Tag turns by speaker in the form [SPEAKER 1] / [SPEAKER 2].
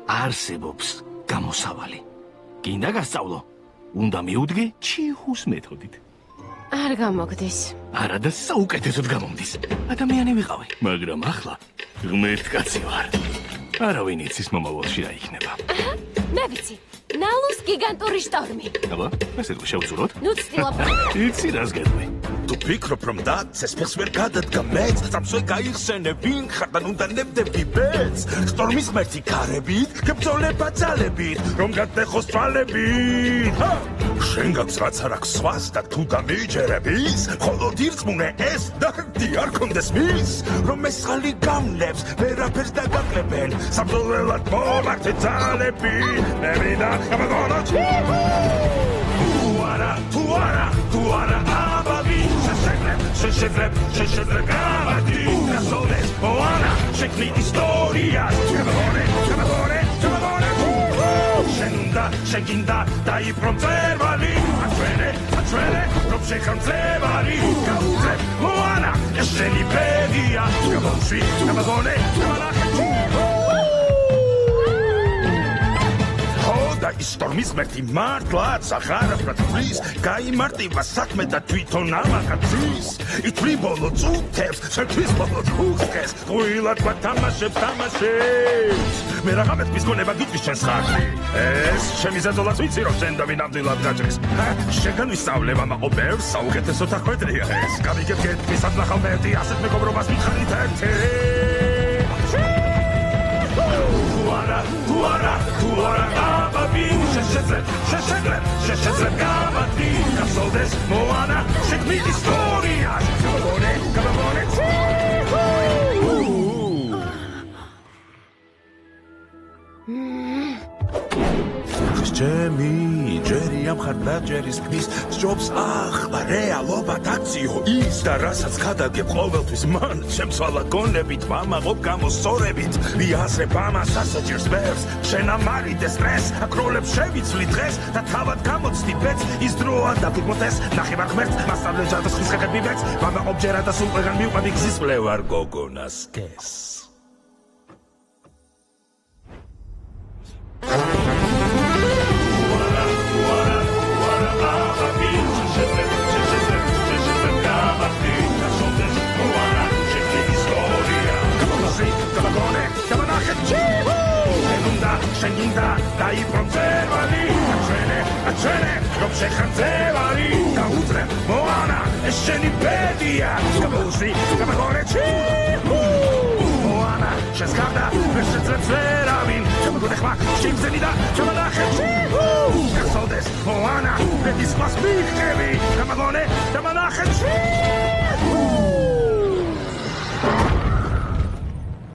[SPEAKER 1] არსებობს გამოსავალი. გინდა გასწავლო? უნდა მივუდგე ჩიხუს მეთოდით.
[SPEAKER 2] არ გამოგდის.
[SPEAKER 1] არა და საუკეთესოდ გამომდის. ადამიანი ვიყავი, მაგრამ ახლა ღმერთკაცი ვარ. არავინ იცის მომავალში რა იქნება.
[SPEAKER 2] მე ვიცი. ნალუს გიგანტური შტორმი.
[SPEAKER 1] აბა, ესე თუ შევწუროთ?
[SPEAKER 2] ნუ ცდილობ.
[SPEAKER 1] იცი რას გეტყვი?
[SPEAKER 3] თუ ფიქრობ რომ დაცეს ფეხს ვერ გადადგა მეც წამსვე გაიხსენე ვინ ხარ და უნდა ნებდები ბეც სტორმის ღმერთი ქარებით გებრძოლება ძალებით რომ გადეხოს თვალებით შენ გაქვს რაც არ აქვს სხვას და თუ დამიჯერების მხოლოდ ირწმუნე ეს და არ კონდეს მის რომ მესხალი გამნებს ვერაფერს დაგაკლებენ საბრძოლველად მომართე ძალები მე მინდა გამოგონო თუ არა აბავი შეშედრებ გამარდი გასოლდეს მოანა შექმნი ისტორიას ჩამაგონე შენ გინდა დაიპყრო მწვერვალი აჩვენე რომ შეხამძლევარი გაუძლებ მოანა ეს შენი ბედია გამომშვი ჩამაგონე და ისტორმის ღმერთი მართლაც აღარაფრად ფრის გაიმარტივა საქმე და თვითონ ამაკაცის ითვლი ბოლო წუთებს შეთვის ბოლო ჯგუფს ყვილად თამაშებს მე რა გამეთქვის გონება გიტვის ჩვენს ხარში ეს ჩემი ზედოლაც ვიცი რომ შენ და ვინ ამდვილად გაჭრის შეგან ვისწავლე მამაყო ბევრს საუკეთესო თახვედრია ეს გამიგებ გეტყვის ადნახავ მერტი ასეთ მეგობრობას მითხარით ერთი თუ არა აბავი შეშედრებ გამარდი გასოლდეს მოანა შექმნი ისტორიას გამოგონე ჩემი ჯერი ამხარ და ჯერის ქნის სჯობს ახლა რეალობა დაქციო ის და რასაც გადაგებ ყოველთვის მან შემცვალა გონებით ვამაყობ გამოსწორებით ვიაზრებ ამას ასაჭირს ბევრს შენ ამარიდე სტრესს აკროლებს შევიცვლი დღეს და თავად გამოცდი ბეც ის დროა დაგიგმოთეს ნახევარ ღმერთს მასწავლე ჯადოს ხის ხეხები ბეც ვამაყობ ჯერა და სულ ყველგან მივყვები გზის მკვლევარ გოგონას კეს შენ გინდა დაიპყრო მწვერვალი აჩვენე რომ შეხამძლევარი გაუძლებ მოანა ეს შენი ბედია გამოსვი გამოგონე მოანა შენს გარდა ვერ შეძლებს ვერავინ ჩამოგონე ხმა შიმზენი და ჩამონახე გასოლდეს მოანა ბედის მას მიხები გამოგონე ჩამონახე